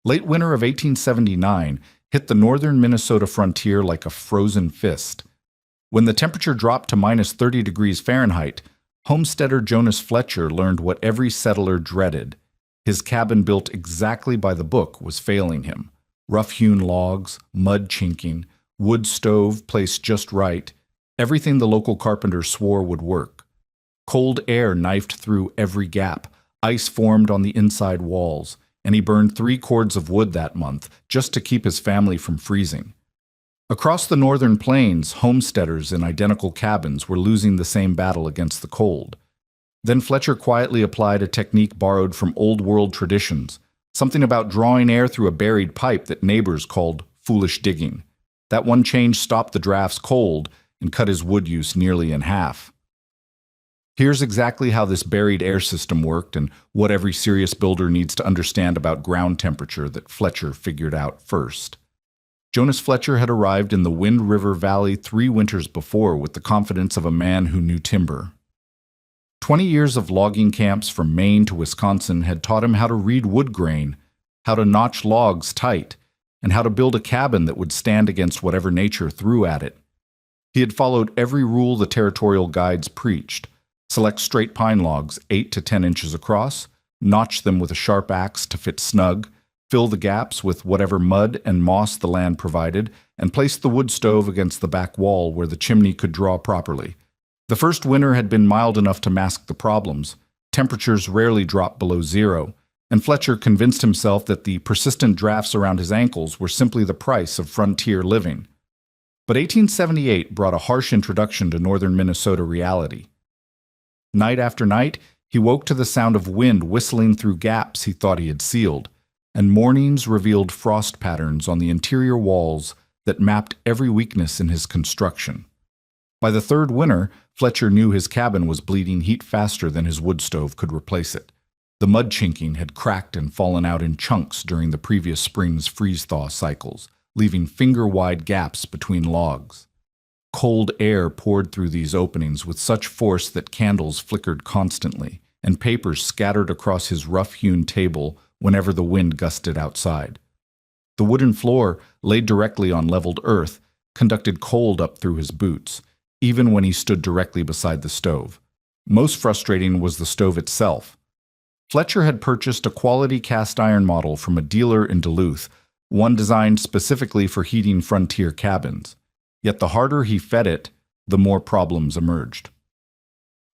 Late winter of 1879 hit the northern Minnesota frontier like a frozen fist. When the temperature dropped to minus 30 degrees Fahrenheit, homesteader Jonas Fletcher learned what every settler dreaded. His cabin, built exactly by the book, was failing him. Rough-hewn logs, mud chinking, wood stove placed just right, everything the local carpenter swore would work. Cold air knifed through every gap, ice formed on the inside walls, and he burned 3 cords of wood that month just to keep his family from freezing. Across the northern plains, homesteaders in identical cabins were losing the same battle against the cold. Then Fletcher quietly applied a technique borrowed from old world traditions, something about drawing air through a buried pipe that neighbors called foolish digging. That one change stopped the draft's cold and cut his wood use nearly in half. Here's exactly how this buried air system worked and what every serious builder needs to understand about ground temperature that Fletcher figured out first. Jonas Fletcher had arrived in the Wind River Valley 3 winters before with the confidence of a man who knew timber. 20 years of logging camps from Maine to Wisconsin had taught him how to read wood grain, how to notch logs tight, and how to build a cabin that would stand against whatever nature threw at it. He had followed every rule the territorial guides preached: select straight pine logs 8 to 10 inches across, notch them with a sharp axe to fit snug, fill the gaps with whatever mud and moss the land provided, and place the wood stove against the back wall where the chimney could draw properly. The first winter had been mild enough to mask the problems. Temperatures rarely dropped below 0, and Fletcher convinced himself that the persistent drafts around his ankles were simply the price of frontier living. But 1878 brought a harsh introduction to northern Minnesota reality. Night after night, he woke to the sound of wind whistling through gaps he thought he had sealed, and mornings revealed frost patterns on the interior walls that mapped every weakness in his construction. By the 3rd winter, Fletcher knew his cabin was bleeding heat faster than his wood stove could replace it. The mud chinking had cracked and fallen out in chunks during the previous spring's freeze-thaw cycles, leaving finger-wide gaps between logs. Cold air poured through these openings with such force that candles flickered constantly, and papers scattered across his rough-hewn table whenever the wind gusted outside. The wooden floor, laid directly on leveled earth, conducted cold up through his boots, even when he stood directly beside the stove. Most frustrating was the stove itself. Fletcher had purchased a quality cast iron model from a dealer in Duluth, one designed specifically for heating frontier cabins. Yet the harder he fed it, the more problems emerged.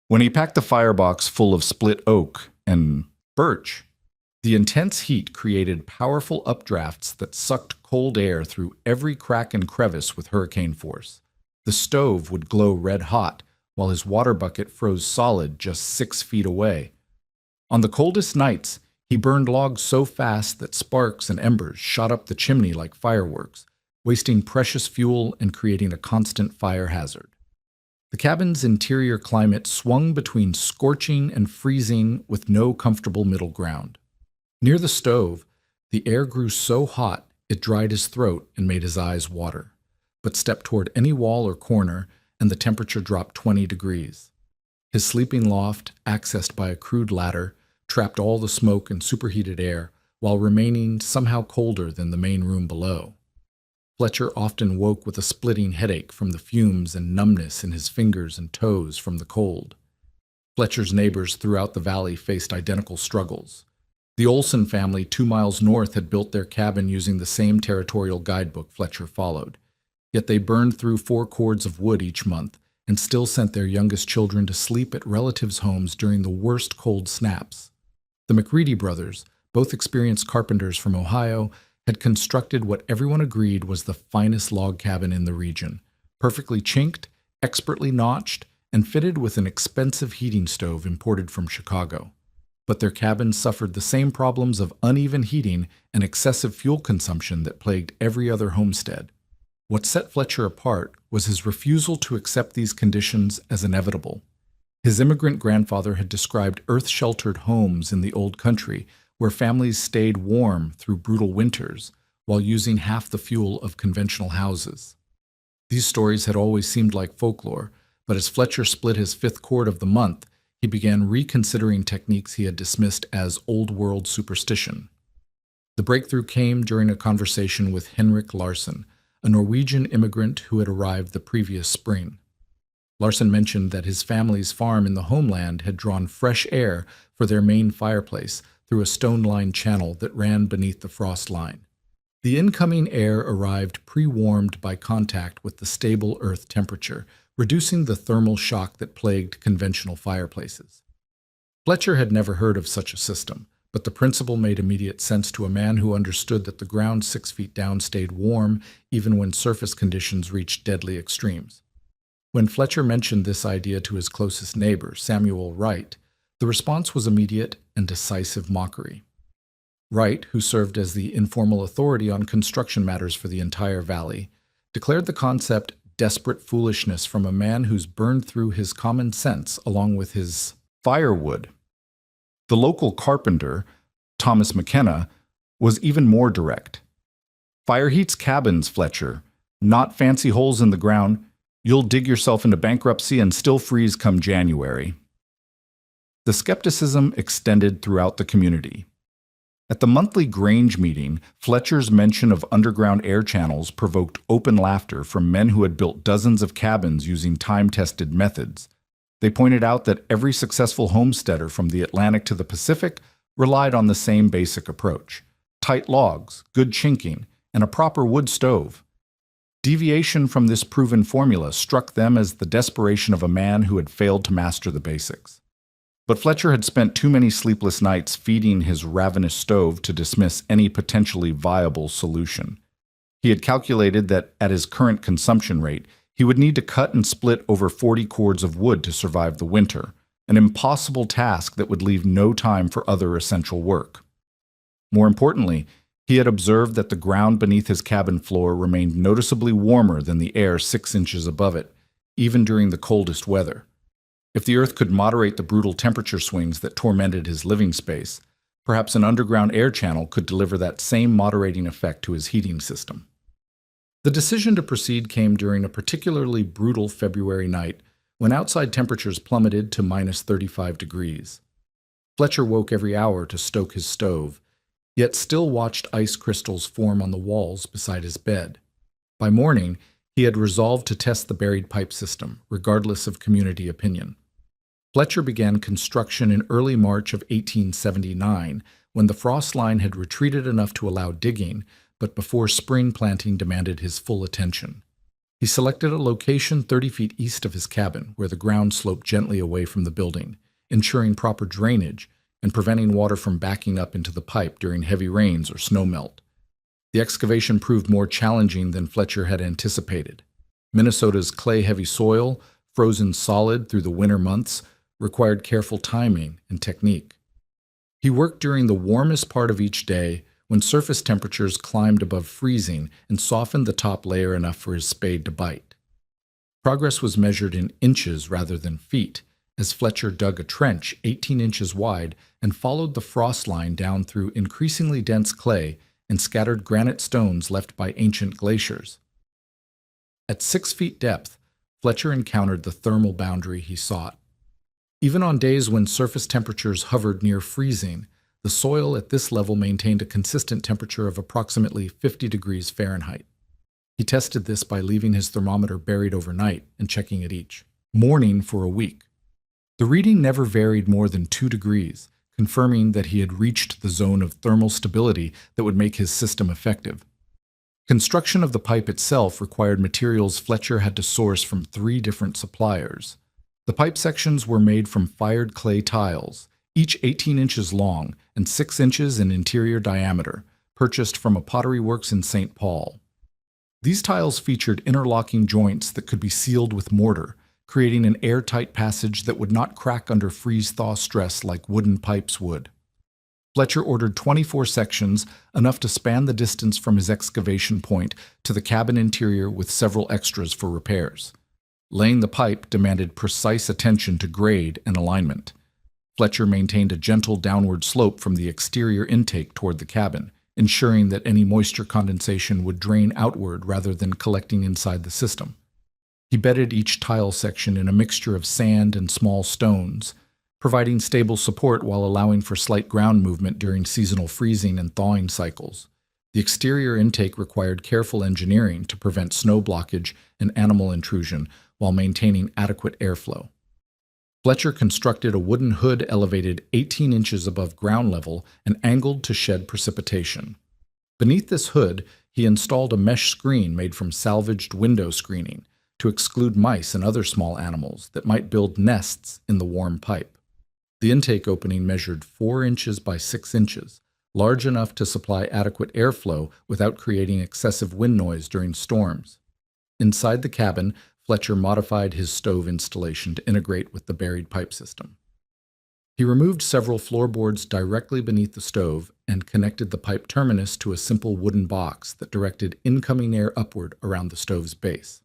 When he packed the firebox full of split oak and birch, the intense heat created powerful updrafts that sucked cold air through every crack and crevice with hurricane force. The stove would glow red hot, while his water bucket froze solid just 6 feet away. On the coldest nights, he burned logs so fast that sparks and embers shot up the chimney like fireworks, wasting precious fuel and creating a constant fire hazard. The cabin's interior climate swung between scorching and freezing with no comfortable middle ground. Near the stove, the air grew so hot it dried his throat and made his eyes water. But step toward any wall or corner, and the temperature dropped 20 degrees. His sleeping loft, accessed by a crude ladder, trapped all the smoke and superheated air, while remaining somehow colder than the main room below. Fletcher often woke with a splitting headache from the fumes and numbness in his fingers and toes from the cold. Fletcher's neighbors throughout the valley faced identical struggles. The Olson family 2 miles north had built their cabin using the same territorial guidebook Fletcher followed. Yet they burned through 4 cords of wood each month and still sent their youngest children to sleep at relatives' homes during the worst cold snaps. The McReady brothers, both experienced carpenters from Ohio, had constructed what everyone agreed was the finest log cabin in the region, perfectly chinked, expertly notched, and fitted with an expensive heating stove imported from Chicago. But their cabin suffered the same problems of uneven heating and excessive fuel consumption that plagued every other homestead. What set Fletcher apart was his refusal to accept these conditions as inevitable. His immigrant grandfather had described earth-sheltered homes in the old country where families stayed warm through brutal winters while using half the fuel of conventional houses. These stories had always seemed like folklore, but as Fletcher split his 5th cord of the month, he began reconsidering techniques he had dismissed as old-world superstition. The breakthrough came during a conversation with Henrik Larsen, a Norwegian immigrant who had arrived the previous spring. Larsen mentioned that his family's farm in the homeland had drawn fresh air for their main fireplace through a stone-lined channel that ran beneath the frost line. The incoming air arrived pre-warmed by contact with the stable earth temperature, reducing the thermal shock that plagued conventional fireplaces. Fletcher had never heard of such a system, but the principle made immediate sense to a man who understood that the ground 6 feet down stayed warm even when surface conditions reached deadly extremes. When Fletcher mentioned this idea to his closest neighbor, Samuel Wright, the response was immediate and decisive mockery. Wright, who served as the informal authority on construction matters for the entire valley, declared the concept desperate foolishness from a man who's burned through his common sense along with his firewood. The local carpenter, Thomas McKenna, was even more direct. "Fire heats cabins, Fletcher, not fancy holes in the ground. You'll dig yourself into bankruptcy and still freeze come January." The skepticism extended throughout the community. At the monthly Grange meeting, Fletcher's mention of underground air channels provoked open laughter from men who had built dozens of cabins using time-tested methods. They pointed out that every successful homesteader from the Atlantic to the Pacific relied on the same basic approach: tight logs, good chinking, and a proper wood stove. Deviation from this proven formula struck them as the desperation of a man who had failed to master the basics. But Fletcher had spent too many sleepless nights feeding his ravenous stove to dismiss any potentially viable solution. He had calculated that at his current consumption rate, he would need to cut and split over 40 cords of wood to survive the winter, an impossible task that would leave no time for other essential work. More importantly, he had observed that the ground beneath his cabin floor remained noticeably warmer than the air 6 inches above it, even during the coldest weather. If the earth could moderate the brutal temperature swings that tormented his living space, perhaps an underground air channel could deliver that same moderating effect to his heating system. The decision to proceed came during a particularly brutal February night when outside temperatures plummeted to -35 degrees. Fletcher woke every hour to stoke his stove, yet still watched ice crystals form on the walls beside his bed. By morning, he had resolved to test the buried pipe system, regardless of community opinion. Fletcher began construction in early March of 1879, when the frost line had retreated enough to allow digging, but before spring planting demanded his full attention. He selected a location 30 feet east of his cabin, where the ground sloped gently away from the building, ensuring proper drainage and preventing water from backing up into the pipe during heavy rains or snowmelt. The excavation proved more challenging than Fletcher had anticipated. Minnesota's clay-heavy soil, frozen solid through the winter months, required careful timing and technique. He worked during the warmest part of each day, when surface temperatures climbed above freezing and softened the top layer enough for his spade to bite. Progress was measured in inches rather than feet, as Fletcher dug a trench 18 inches wide and followed the frost line down through increasingly dense clay and scattered granite stones left by ancient glaciers. At 6 feet depth, Fletcher encountered the thermal boundary he sought. Even on days when surface temperatures hovered near freezing, the soil at this level maintained a consistent temperature of approximately 50 degrees Fahrenheit. He tested this by leaving his thermometer buried overnight and checking it each morning for a week. The reading never varied more than 2 degrees, confirming that he had reached the zone of thermal stability that would make his system effective. Construction of the pipe itself required materials Fletcher had to source from 3 different suppliers. The pipe sections were made from fired clay tiles, each 18 inches long and 6 inches in interior diameter, purchased from a pottery works in St. Paul. These tiles featured interlocking joints that could be sealed with mortar, creating an airtight passage that would not crack under freeze-thaw stress like wooden pipes would. Fletcher ordered 24 sections, enough to span the distance from his excavation point to the cabin interior with several extras for repairs. Laying the pipe demanded precise attention to grade and alignment. Fletcher maintained a gentle downward slope from the exterior intake toward the cabin, ensuring that any moisture condensation would drain outward rather than collecting inside the system. He bedded each tile section in a mixture of sand and small stones, providing stable support while allowing for slight ground movement during seasonal freezing and thawing cycles. The exterior intake required careful engineering to prevent snow blockage and animal intrusion while maintaining adequate airflow. Fletcher constructed a wooden hood elevated 18 inches above ground level and angled to shed precipitation. Beneath this hood, he installed a mesh screen made from salvaged window screening to exclude mice and other small animals that might build nests in the warm pipe. The intake opening measured 4 inches by 6 inches, large enough to supply adequate airflow without creating excessive wind noise during storms. Inside the cabin, Fletcher modified his stove installation to integrate with the buried pipe system. He removed several floorboards directly beneath the stove and connected the pipe terminus to a simple wooden box that directed incoming air upward around the stove's base.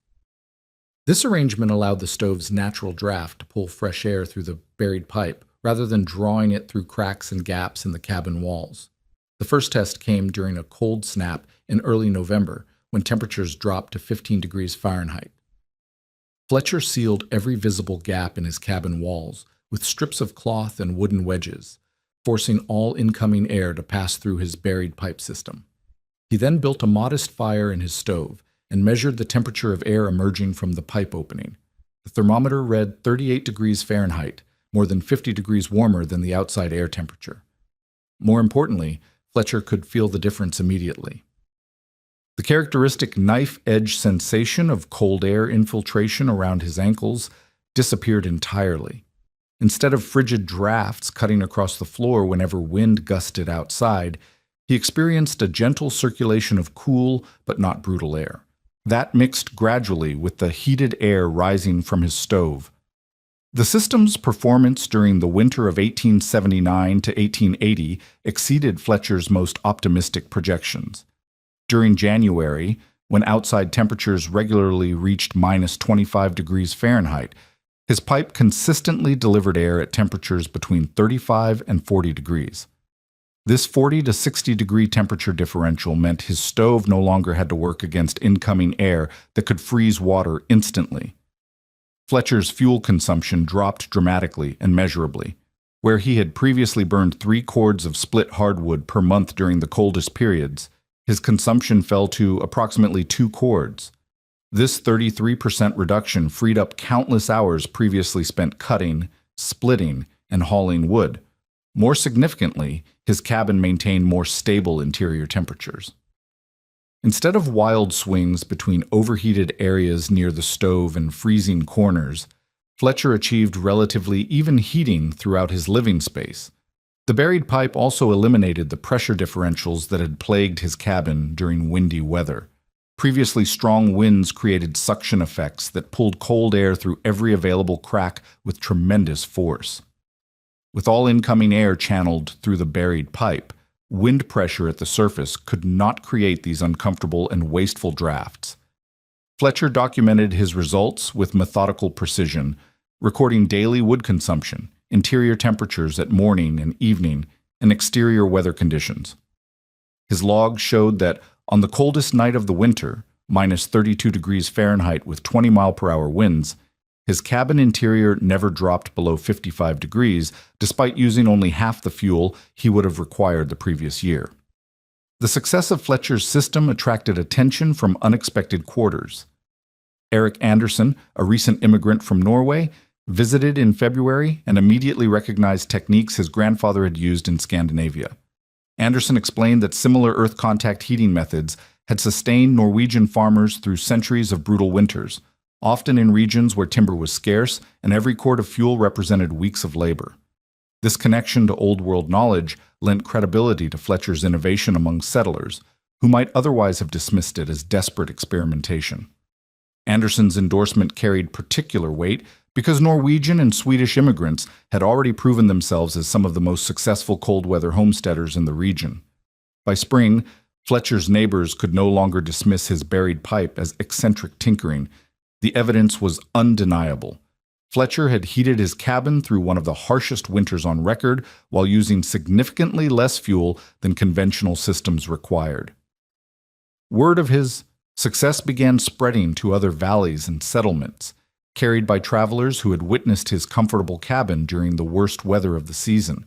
This arrangement allowed the stove's natural draft to pull fresh air through the buried pipe rather than drawing it through cracks and gaps in the cabin walls. The first test came during a cold snap in early November when temperatures dropped to 15 degrees Fahrenheit. Fletcher sealed every visible gap in his cabin walls with strips of cloth and wooden wedges, forcing all incoming air to pass through his buried pipe system. He then built a modest fire in his stove and measured the temperature of air emerging from the pipe opening. The thermometer read 38 degrees Fahrenheit, more than 50 degrees warmer than the outside air temperature. More importantly, Fletcher could feel the difference immediately. The characteristic knife-edge sensation of cold air infiltration around his ankles disappeared entirely. Instead of frigid drafts cutting across the floor whenever wind gusted outside, he experienced a gentle circulation of cool but not brutal air. That mixed gradually with the heated air rising from his stove. The system's performance during the winter of 1879 to 1880 exceeded Fletcher's most optimistic projections. During January, when outside temperatures regularly reached minus 25 degrees Fahrenheit, his pipe consistently delivered air at temperatures between 35 and 40 degrees. This 40 to 60 degree temperature differential meant his stove no longer had to work against incoming air that could freeze water instantly. Fletcher's fuel consumption dropped dramatically and measurably. Where he had previously burned 3 cords of split hardwood per month during the coldest periods, his consumption fell to approximately 2 cords. This 33% reduction freed up countless hours previously spent cutting, splitting, and hauling wood. More significantly, his cabin maintained more stable interior temperatures. Instead of wild swings between overheated areas near the stove and freezing corners, Fletcher achieved relatively even heating throughout his living space. The buried pipe also eliminated the pressure differentials that had plagued his cabin during windy weather. Previously strong winds created suction effects that pulled cold air through every available crack with tremendous force. With all incoming air channeled through the buried pipe, wind pressure at the surface could not create these uncomfortable and wasteful drafts. Fletcher documented his results with methodical precision, recording daily wood consumption, interior temperatures at morning and evening, and exterior weather conditions. His log showed that on the coldest night of the winter, minus 32 degrees Fahrenheit with 20-mile-per-hour winds, his cabin interior never dropped below 55 degrees, despite using only half the fuel he would have required the previous year. The success of Fletcher's system attracted attention from unexpected quarters. Eric Anderson, a recent immigrant from Norway, visited in February and immediately recognized techniques his grandfather had used in Scandinavia. Anderson explained that similar earth contact heating methods had sustained Norwegian farmers through centuries of brutal winters, often in regions where timber was scarce and every quart of fuel represented weeks of labor. This connection to Old World knowledge lent credibility to Fletcher's innovation among settlers, who might otherwise have dismissed it as desperate experimentation. Anderson's endorsement carried particular weight because Norwegian and Swedish immigrants had already proven themselves as some of the most successful cold-weather homesteaders in the region. By spring, Fletcher's neighbors could no longer dismiss his buried pipe as eccentric tinkering. The evidence was undeniable. Fletcher had heated his cabin through one of the harshest winters on record while using significantly less fuel than conventional systems required. Word of his success began spreading to other valleys and settlements. carried by travelers who had witnessed his comfortable cabin during the worst weather of the season.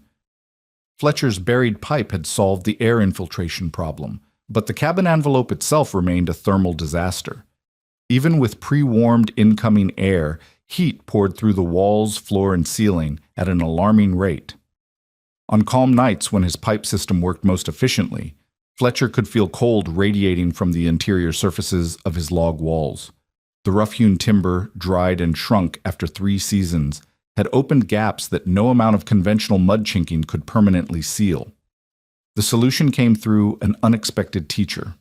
Fletcher's buried pipe had solved the air infiltration problem, but the cabin envelope itself remained a thermal disaster. Even with pre-warmed incoming air, heat poured through the walls, floor, and ceiling at an alarming rate. On calm nights when his pipe system worked most efficiently, Fletcher could feel cold radiating from the interior surfaces of his log walls. The rough-hewn timber, dried and shrunk after 3 seasons, had opened gaps that no amount of conventional mud chinking could permanently seal. The solution came through an unexpected teacher.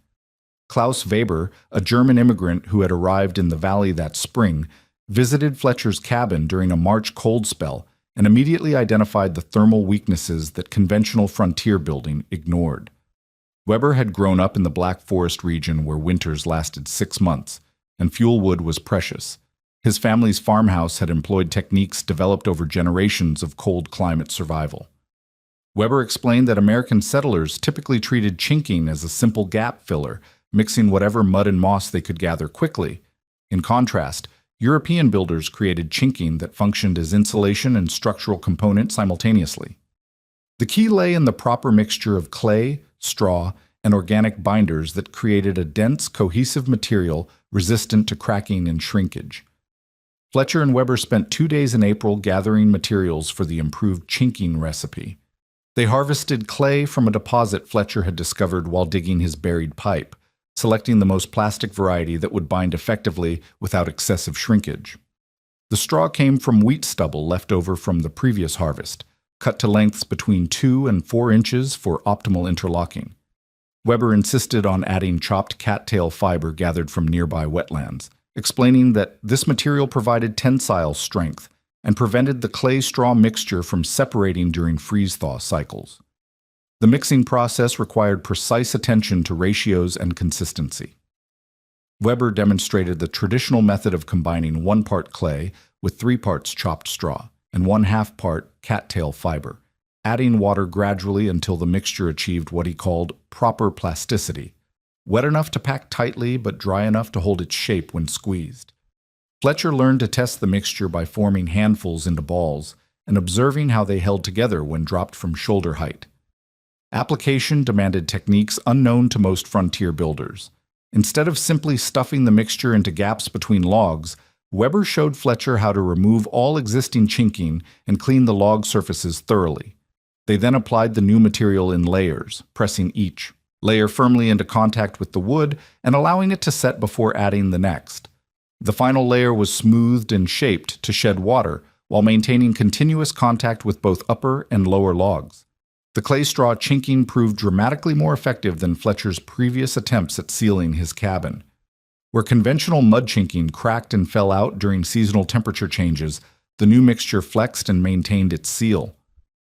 Klaus Weber, a German immigrant who had arrived in the valley that spring, visited Fletcher's cabin during a March cold spell and immediately identified the thermal weaknesses that conventional frontier building ignored. Weber had grown up in the Black Forest region where winters lasted 6 months, and fuel wood was precious. His family's farmhouse had employed techniques developed over generations of cold climate survival. Weber explained that American settlers typically treated chinking as a simple gap filler, mixing whatever mud and moss they could gather quickly. In contrast, European builders created chinking that functioned as insulation and structural component simultaneously. The key lay in the proper mixture of clay, straw, and organic binders that created a dense, cohesive material resistant to cracking and shrinkage. Fletcher and Weber spent 2 days in April gathering materials for the improved chinking recipe. They harvested clay from a deposit Fletcher had discovered while digging his buried pipe, selecting the most plastic variety that would bind effectively without excessive shrinkage. The straw came from wheat stubble left over from the previous harvest, cut to lengths between 2 and 4 inches for optimal interlocking. Weber insisted on adding chopped cattail fiber gathered from nearby wetlands, explaining that this material provided tensile strength and prevented the clay-straw mixture from separating during freeze-thaw cycles. The mixing process required precise attention to ratios and consistency. Weber demonstrated the traditional method of combining 1 part clay with 3 parts chopped straw and 1/2 part cattail fiber, adding water gradually until the mixture achieved what he called proper plasticity, wet enough to pack tightly but dry enough to hold its shape when squeezed. Fletcher learned to test the mixture by forming handfuls into balls and observing how they held together when dropped from shoulder height. Application demanded techniques unknown to most frontier builders. Instead of simply stuffing the mixture into gaps between logs, Weber showed Fletcher how to remove all existing chinking and clean the log surfaces thoroughly. They then applied the new material in layers, pressing each layer firmly into contact with the wood and allowing it to set before adding the next. The final layer was smoothed and shaped to shed water while maintaining continuous contact with both upper and lower logs. The clay straw chinking proved dramatically more effective than Fletcher's previous attempts at sealing his cabin. Where conventional mud chinking cracked and fell out during seasonal temperature changes, the new mixture flexed and maintained its seal.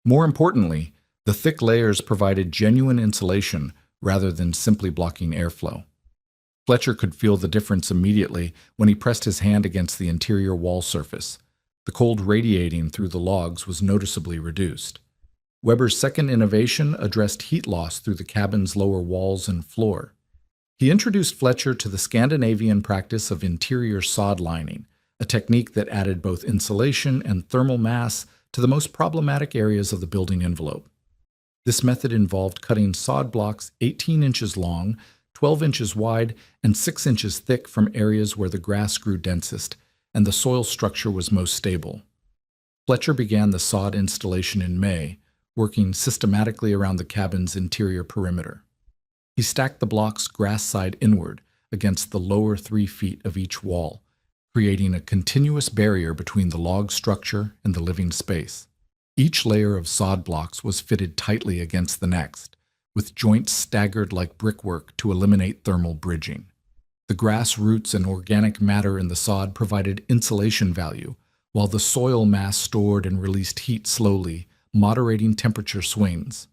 More importantly, the thick layers provided genuine insulation rather than simply blocking airflow. Fletcher could feel the difference immediately when he pressed his hand against the interior wall surface. The cold radiating through the logs was noticeably reduced. Weber's second innovation addressed heat loss through the cabin's lower walls and floor. He introduced Fletcher to the Scandinavian practice of interior sod lining, a technique that added both insulation and thermal mass to the most problematic areas of the building envelope. This method involved cutting sod blocks 18 inches long, 12 inches wide, and 6 inches thick from areas where the grass grew densest and the soil structure was most stable. Fletcher began the sod installation in May, working systematically around the cabin's interior perimeter. He stacked the blocks grass side inward against the lower 3 feet of each wall, creating a continuous barrier between the log structure and the living space. Each layer of sod blocks was fitted tightly against the next, with joints staggered like brickwork to eliminate thermal bridging. The grass roots and organic matter in the sod provided insulation value, while the soil mass stored and released heat slowly, moderating temperature swings.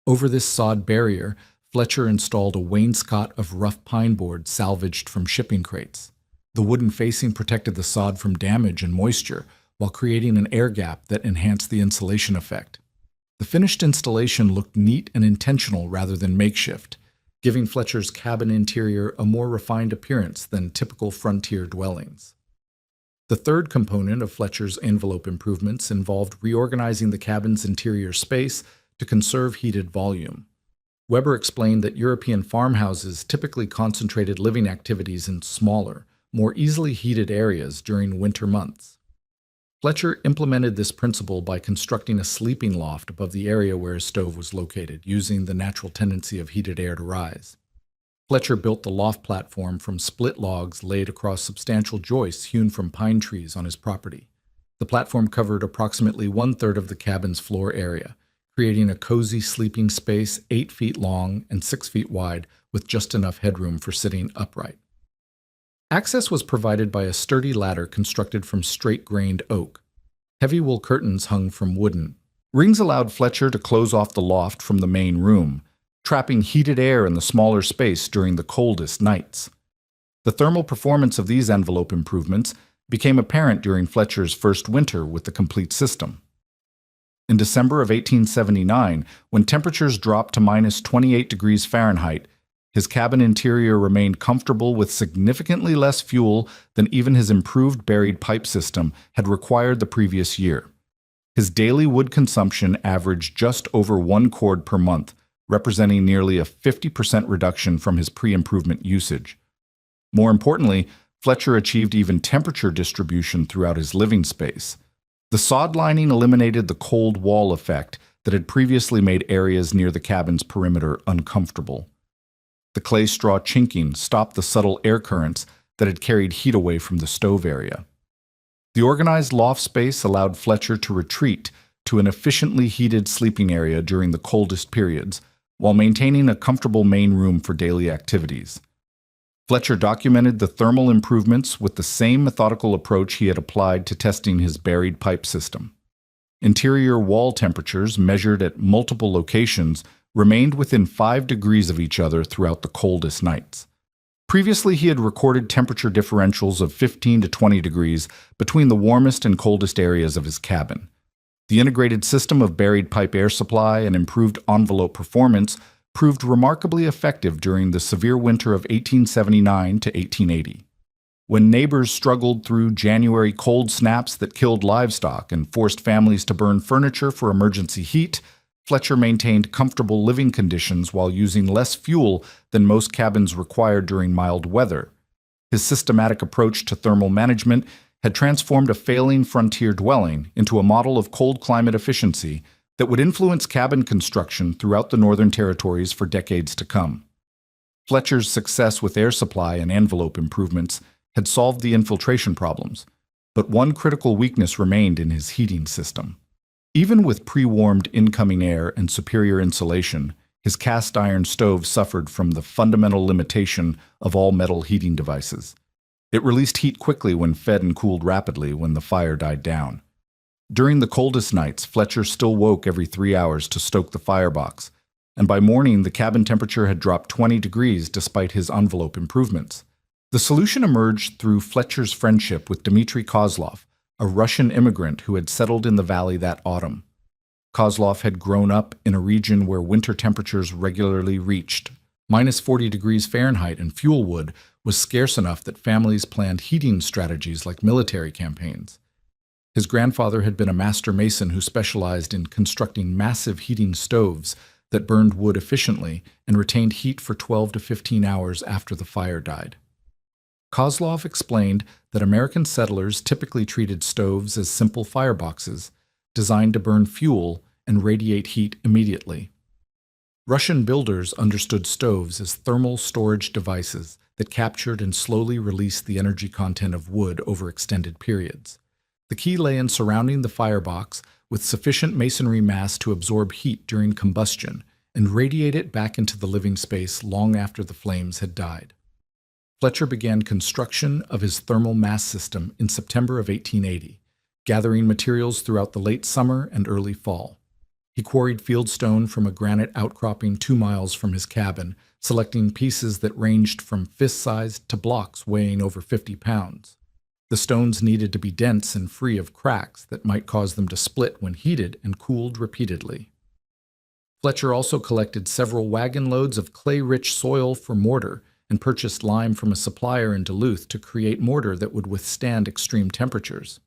Over this sod barrier, Fletcher installed a wainscot of rough pine board salvaged from shipping crates. The wooden facing protected the sod from damage and moisture, while creating an air gap that enhanced the insulation effect. The finished installation looked neat and intentional rather than makeshift, giving Fletcher's cabin interior a more refined appearance than typical frontier dwellings. The third component of Fletcher's envelope improvements involved reorganizing the cabin's interior space to conserve heated volume. Weber explained that European farmhouses typically concentrated living activities in smaller, more easily heated areas during winter months. Fletcher implemented this principle by constructing a sleeping loft above the area where his stove was located, using the natural tendency of heated air to rise. Fletcher built the loft platform from split logs laid across substantial joists hewn from pine trees on his property. The platform covered approximately 1/3 of the cabin's floor area, creating a cozy sleeping space 8 feet long and 6 feet wide with just enough headroom for sitting upright. Access was provided by a sturdy ladder constructed from straight-grained oak. Heavy wool curtains hung from wooden. Rings allowed Fletcher to close off the loft from the main room, trapping heated air in the smaller space during the coldest nights. The thermal performance of these envelope improvements became apparent during Fletcher's first winter with the complete system. In December of 1879, when temperatures dropped to -28 degrees Fahrenheit, his cabin interior remained comfortable with significantly less fuel than even his improved buried pipe system had required the previous year. His daily wood consumption averaged just over 1 cord per month, representing nearly a 50% reduction from his pre-improvement usage. More importantly, Fletcher achieved even temperature distribution throughout his living space. The sod lining eliminated the cold wall effect that had previously made areas near the cabin's perimeter uncomfortable. The clay straw chinking stopped the subtle air currents that had carried heat away from the stove area. The organized loft space allowed Fletcher to retreat to an efficiently heated sleeping area during the coldest periods, while maintaining a comfortable main room for daily activities. Fletcher documented the thermal improvements with the same methodical approach he had applied to testing his buried pipe system. Interior wall temperatures, measured at multiple locations, remained within 5 degrees of each other throughout the coldest nights. Previously, he had recorded temperature differentials of 15 to 20 degrees between the warmest and coldest areas of his cabin. The integrated system of buried pipe air supply and improved envelope performance proved remarkably effective during the severe winter of 1879 to 1880. When neighbors struggled through January cold snaps that killed livestock and forced families to burn furniture for emergency heat, Fletcher maintained comfortable living conditions while using less fuel than most cabins required during mild weather. His systematic approach to thermal management had transformed a failing frontier dwelling into a model of cold climate efficiency that would influence cabin construction throughout the Northern Territories for decades to come. Fletcher's success with air supply and envelope improvements had solved the infiltration problems, but one critical weakness remained in his heating system. Even with pre-warmed incoming air and superior insulation, his cast iron stove suffered from the fundamental limitation of all metal heating devices. It released heat quickly when fed and cooled rapidly when the fire died down. During the coldest nights, Fletcher still woke every 3 hours to stoke the firebox, and by morning the cabin temperature had dropped 20 degrees despite his envelope improvements. The solution emerged through Fletcher's friendship with Dmitry Kozlov, a Russian immigrant who had settled in the valley that autumn. Kozlov had grown up in a region where winter temperatures regularly reached -40 degrees Fahrenheit, and fuel wood was scarce enough that families planned heating strategies like military campaigns. His grandfather had been a master mason who specialized in constructing massive heating stoves that burned wood efficiently and retained heat for 12 to 15 hours after the fire died. Kozlov explained that American settlers typically treated stoves as simple fireboxes, designed to burn fuel and radiate heat immediately. Russian builders understood stoves as thermal storage devices that captured and slowly released the energy content of wood over extended periods. The key lay in surrounding the firebox with sufficient masonry mass to absorb heat during combustion and radiate it back into the living space long after the flames had died. Fletcher began construction of his thermal mass system in September of 1880, gathering materials throughout the late summer and early fall. He quarried fieldstone from a granite outcropping 2 miles from his cabin, selecting pieces that ranged from fist-sized to blocks weighing over 50 pounds. The stones needed to be dense and free of cracks that might cause them to split when heated and cooled repeatedly. Fletcher also collected several wagon loads of clay-rich soil for mortar and purchased lime from a supplier in Duluth to create mortar that would withstand extreme temperatures.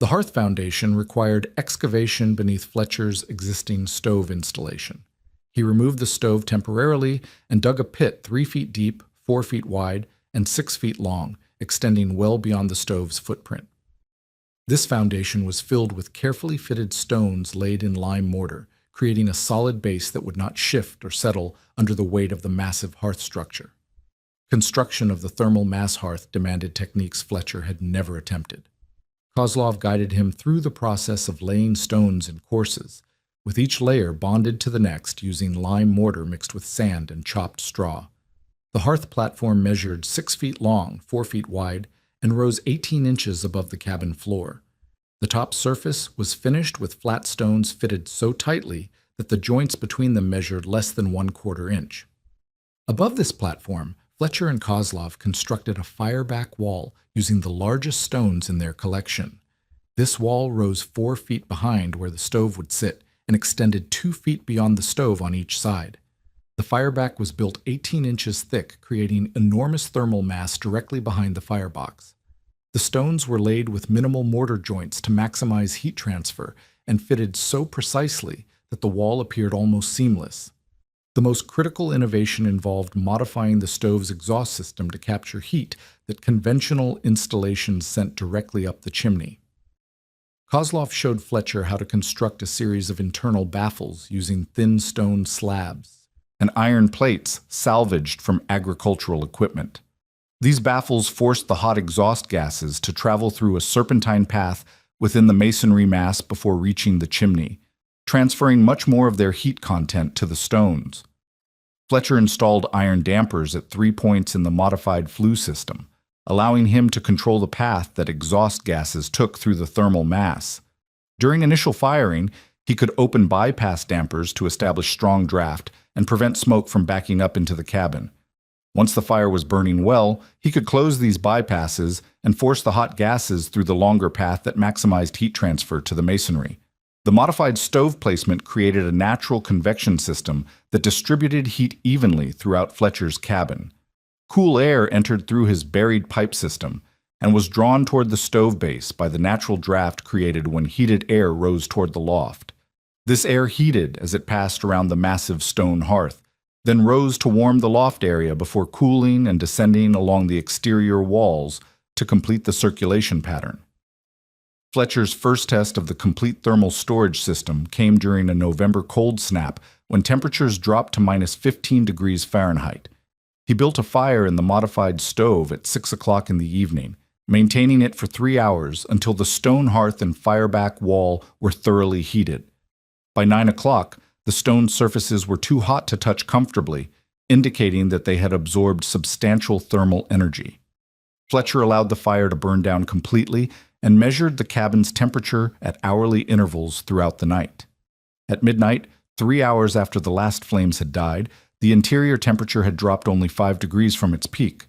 The Hearth Foundation required excavation beneath Fletcher's existing stove installation. He removed the stove temporarily and dug a pit 3 feet deep, 4 feet wide, and 6 feet long, extending well beyond the stove's footprint. This foundation was filled with carefully fitted stones laid in lime mortar, creating a solid base that would not shift or settle under the weight of the massive hearth structure. Construction of the thermal mass hearth demanded techniques Fletcher had never attempted. Kozlov guided him through the process of laying stones in courses, with each layer bonded to the next using lime mortar mixed with sand and chopped straw. The hearth platform measured 6 feet long, 4 feet wide, and rose 18 inches above the cabin floor. The top surface was finished with flat stones fitted so tightly that the joints between them measured less than 1/4 inch. Above this platform, Fletcher and Kozlov constructed a fireback wall using the largest stones in their collection. This wall rose 4 feet behind where the stove would sit and extended 2 feet beyond the stove on each side. The fireback was built 18 inches thick, creating enormous thermal mass directly behind the firebox. The stones were laid with minimal mortar joints to maximize heat transfer and fitted so precisely that the wall appeared almost seamless. The most critical innovation involved modifying the stove's exhaust system to capture heat that conventional installations sent directly up the chimney. Kozlov showed Fletcher how to construct a series of internal baffles using thin stone slabs and iron plates salvaged from agricultural equipment. These baffles forced the hot exhaust gases to travel through a serpentine path within the masonry mass before reaching the chimney, transferring much more of their heat content to the stones. Fletcher installed iron dampers at 3 points in the modified flue system, allowing him to control the path that exhaust gases took through the thermal mass. During initial firing, he could open bypass dampers to establish strong draft and prevent smoke from backing up into the cabin. Once the fire was burning well, he could close these bypasses and force the hot gases through the longer path that maximized heat transfer to the masonry. The modified stove placement created a natural convection system that distributed heat evenly throughout Fletcher's cabin. Cool air entered through his buried pipe system and was drawn toward the stove base by the natural draft created when heated air rose toward the loft. This air heated as it passed around the massive stone hearth, then rose to warm the loft area before cooling and descending along the exterior walls to complete the circulation pattern. Fletcher's first test of the complete thermal storage system came during a November cold snap when temperatures dropped to -15 degrees Fahrenheit. He built a fire in the modified stove at 6 o'clock in the evening, maintaining it for 3 hours until the stone hearth and fireback wall were thoroughly heated. By 9 o'clock, the stone surfaces were too hot to touch comfortably, indicating that they had absorbed substantial thermal energy. Fletcher allowed the fire to burn down completely and measured the cabin's temperature at hourly intervals throughout the night. At midnight, 3 hours after the last flames had died, the interior temperature had dropped only 5 degrees from its peak.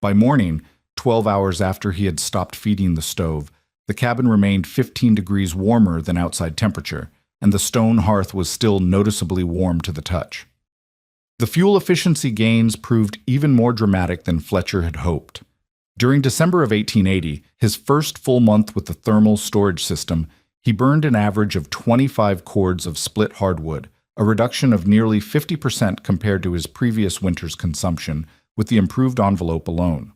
By morning, 12 hours after he had stopped feeding the stove, the cabin remained 15 degrees warmer than outside temperature, and the stone hearth was still noticeably warm to the touch. The fuel efficiency gains proved even more dramatic than Fletcher had hoped. During December of 1880, his first full month with the thermal storage system, he burned an average of 25 cords of split hardwood, a reduction of nearly 50% compared to his previous winter's consumption, with the improved envelope alone.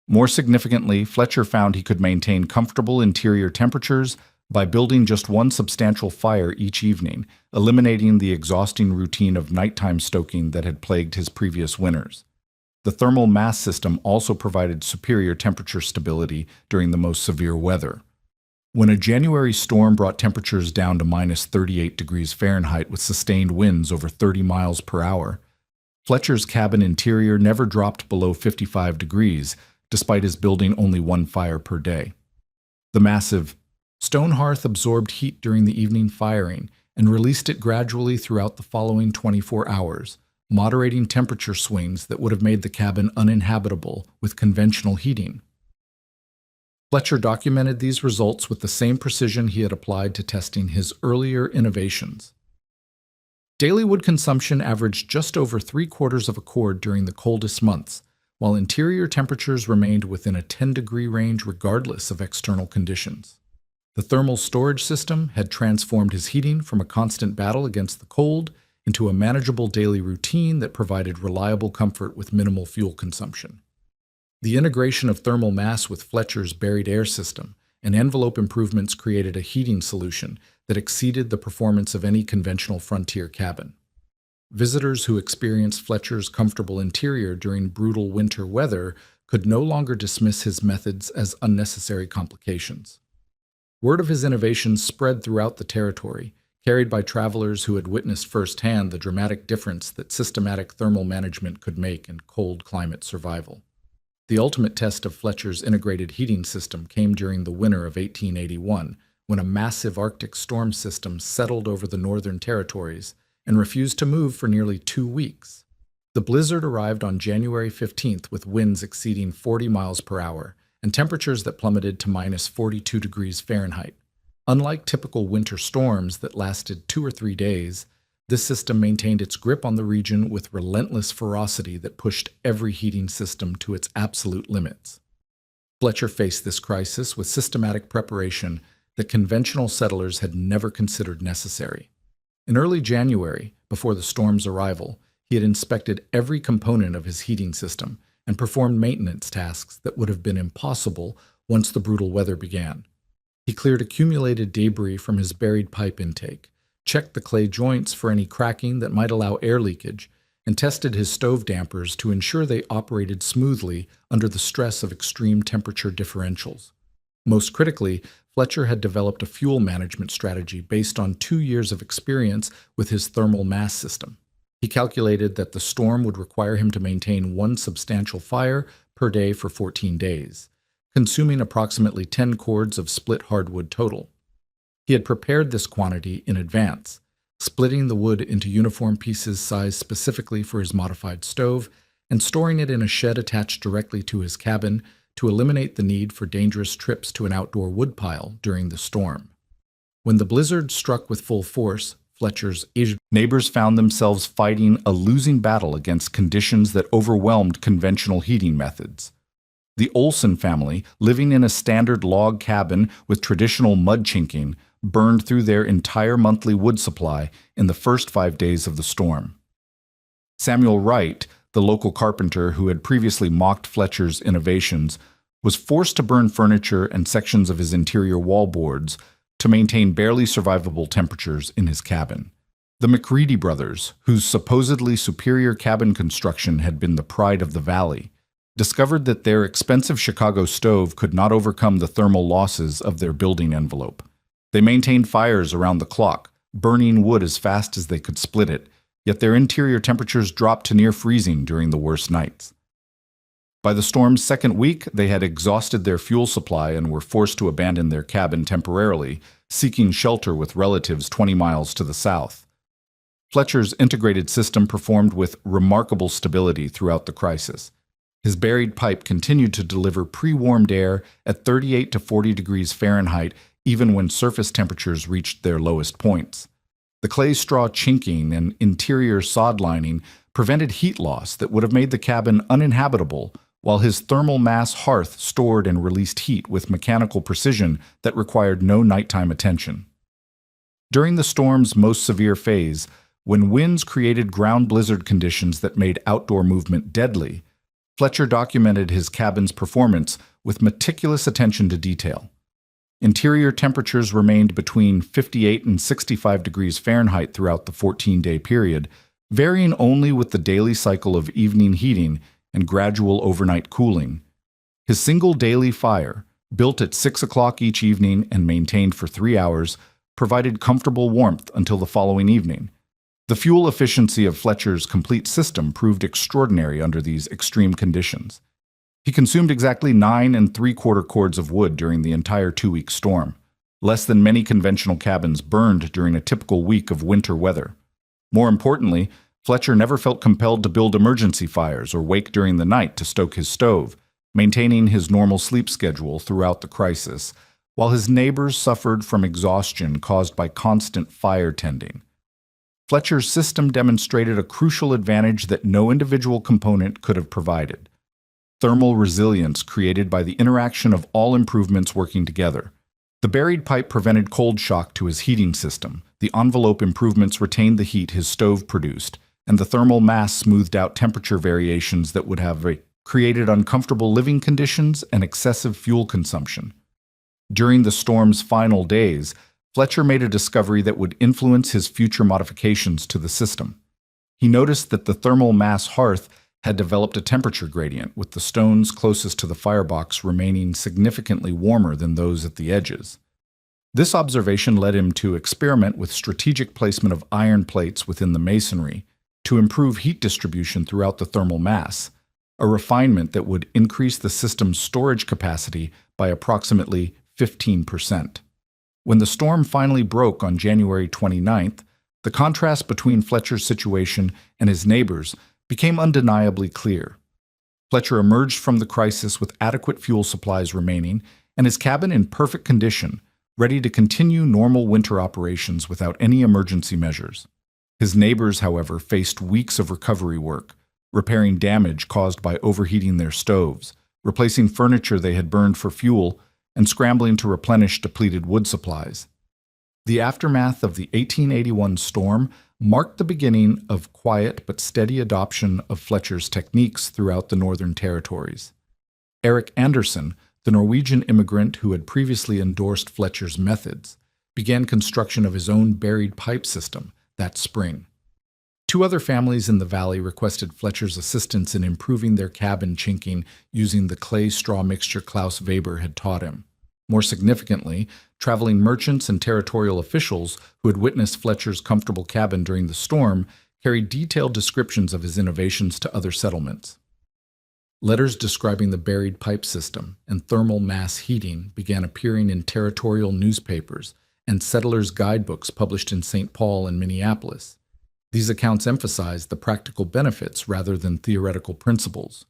More significantly, Fletcher found he could maintain comfortable interior temperatures by building just one substantial fire each evening, eliminating the exhausting routine of nighttime stoking that had plagued his previous winters. The thermal mass system also provided superior temperature stability during the most severe weather. When a January storm brought temperatures down to -38 degrees Fahrenheit with sustained winds over 30 miles per hour, Fletcher's cabin interior never dropped below 55 degrees, despite his building only one fire per day. The massive stone hearth absorbed heat during the evening firing and released it gradually throughout the following 24 hours, moderating temperature swings that would have made the cabin uninhabitable with conventional heating. Fletcher documented these results with the same precision he had applied to testing his earlier innovations. Daily wood consumption averaged just over 3/4 of a cord during the coldest months, while interior temperatures remained within a 10-degree range regardless of external conditions. The thermal storage system had transformed his heating from a constant battle against the cold into a manageable daily routine that provided reliable comfort with minimal fuel consumption. The integration of thermal mass with Fletcher's buried air system and envelope improvements created a heating solution that exceeded the performance of any conventional frontier cabin. Visitors who experienced Fletcher's comfortable interior during brutal winter weather could no longer dismiss his methods as unnecessary complications. Word of his innovations spread throughout the territory, carried by travelers who had witnessed firsthand the dramatic difference that systematic thermal management could make in cold climate survival. The ultimate test of Fletcher's integrated heating system came during the winter of 1881, when a massive Arctic storm system settled over the northern territories and refused to move for nearly 2 weeks. The blizzard arrived on January 15th with winds exceeding 40 miles per hour and temperatures that plummeted to -42 degrees Fahrenheit. Unlike typical winter storms that lasted 2 or 3 days, this system maintained its grip on the region with relentless ferocity that pushed every heating system to its absolute limits. Fletcher faced this crisis with systematic preparation that conventional settlers had never considered necessary. In early January, before the storm's arrival, he had inspected every component of his heating system and performed maintenance tasks that would have been impossible once the brutal weather began. He cleared accumulated debris from his buried pipe intake, checked the clay joints for any cracking that might allow air leakage, and tested his stove dampers to ensure they operated smoothly under the stress of extreme temperature differentials. Most critically, Fletcher had developed a fuel management strategy based on 2 years of experience with his thermal mass system. He calculated that the storm would require him to maintain 1 substantial fire per day for 14 days, consuming approximately 10 cords of split hardwood total. He had prepared this quantity in advance, splitting the wood into uniform pieces sized specifically for his modified stove and storing it in a shed attached directly to his cabin to eliminate the need for dangerous trips to an outdoor woodpile during the storm. When the blizzard struck with full force, Fletcher's aged neighbors found themselves fighting a losing battle against conditions that overwhelmed conventional heating methods. The Olson family, living in a standard log cabin with traditional mud chinking, burned through their entire monthly wood supply in the first 5 days of the storm. Samuel Wright, the local carpenter who had previously mocked Fletcher's innovations, was forced to burn furniture and sections of his interior wallboards to maintain barely survivable temperatures in his cabin. The McCready brothers, whose supposedly superior cabin construction had been the pride of the valley, discovered that their expensive Chicago stove could not overcome the thermal losses of their building envelope. They maintained fires around the clock, burning wood as fast as they could split it, yet their interior temperatures dropped to near freezing during the worst nights. By the storm's second week, they had exhausted their fuel supply and were forced to abandon their cabin temporarily, seeking shelter with relatives 20 miles to the south. Fletcher's integrated system performed with remarkable stability throughout the crisis. His buried pipe continued to deliver pre-warmed air at 38 to 40 degrees Fahrenheit even when surface temperatures reached their lowest points. The clay straw chinking and interior sod lining prevented heat loss that would have made the cabin uninhabitable, while his thermal mass hearth stored and released heat with mechanical precision that required no nighttime attention. During the storm's most severe phase, when winds created ground blizzard conditions that made outdoor movement deadly, Fletcher documented his cabin's performance with meticulous attention to detail. Interior temperatures remained between 58 and 65 degrees Fahrenheit throughout the 14-day period, varying only with the daily cycle of evening heating and gradual overnight cooling. His single daily fire, built at 6 o'clock each evening and maintained for 3 hours, provided comfortable warmth until the following evening. The fuel efficiency of Fletcher's complete system proved extraordinary under these extreme conditions. He consumed exactly 9 3/4 cords of wood during the entire 2-week storm, less than many conventional cabins burned during a typical week of winter weather. More importantly, Fletcher never felt compelled to build emergency fires or wake during the night to stoke his stove, maintaining his normal sleep schedule throughout the crisis, while his neighbors suffered from exhaustion caused by constant fire tending. Fletcher's system demonstrated a crucial advantage that no individual component could have provided: thermal resilience created by the interaction of all improvements working together. The buried pipe prevented cold shock to his heating system, the envelope improvements retained the heat his stove produced, and the thermal mass smoothed out temperature variations that would have created uncomfortable living conditions and excessive fuel consumption. During the storm's final days, Fletcher made a discovery that would influence his future modifications to the system. He noticed that the thermal mass hearth had developed a temperature gradient, with the stones closest to the firebox remaining significantly warmer than those at the edges. This observation led him to experiment with strategic placement of iron plates within the masonry to improve heat distribution throughout the thermal mass, a refinement that would increase the system's storage capacity by approximately 15%. When the storm finally broke on January 29th, the contrast between Fletcher's situation and his neighbors became undeniably clear. Fletcher emerged from the crisis with adequate fuel supplies remaining and his cabin in perfect condition, ready to continue normal winter operations without any emergency measures. His neighbors, however, faced weeks of recovery work, repairing damage caused by overheating their stoves, replacing furniture they had burned for fuel, and scrambling to replenish depleted wood supplies. The aftermath of the 1881 storm marked the beginning of quiet but steady adoption of Fletcher's techniques throughout the Northern Territories. Eric Anderson, the Norwegian immigrant who had previously endorsed Fletcher's methods, began construction of his own buried pipe system that spring. 2 other families in the valley requested Fletcher's assistance in improving their cabin chinking using the clay-straw mixture Klaus Weber had taught him. More significantly, traveling merchants and territorial officials who had witnessed Fletcher's comfortable cabin during the storm carried detailed descriptions of his innovations to other settlements. Letters describing the buried pipe system and thermal mass heating began appearing in territorial newspapers and settlers' guidebooks published in St. Paul and Minneapolis. These accounts emphasized the practical benefits rather than theoretical principles,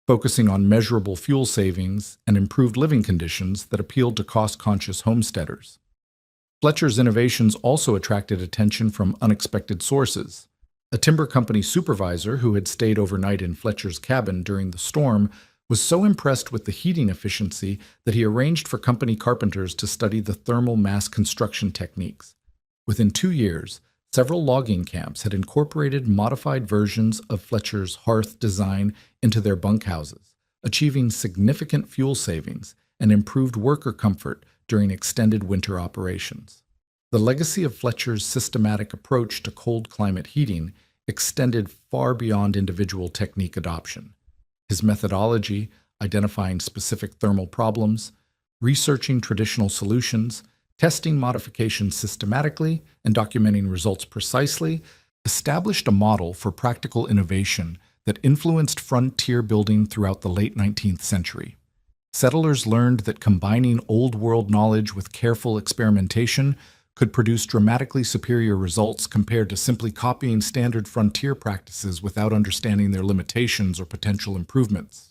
focusing on measurable fuel savings and improved living conditions that appealed to cost-conscious homesteaders. Fletcher's innovations also attracted attention from unexpected sources. A timber company supervisor who had stayed overnight in Fletcher's cabin during the storm was so impressed with the heating efficiency that he arranged for company carpenters to study the thermal mass construction techniques. Within 2 years, several logging camps had incorporated modified versions of Fletcher's hearth design into their bunkhouses, achieving significant fuel savings and improved worker comfort during extended winter operations. The legacy of Fletcher's systematic approach to cold climate heating extended far beyond individual technique adoption. His methodology, identifying specific thermal problems, researching traditional solutions, testing modifications systematically, and documenting results precisely, established a model for practical innovation that influenced frontier building throughout the late 19th century. Settlers learned that combining old-world knowledge with careful experimentation could produce dramatically superior results compared to simply copying standard frontier practices without understanding their limitations or potential improvements.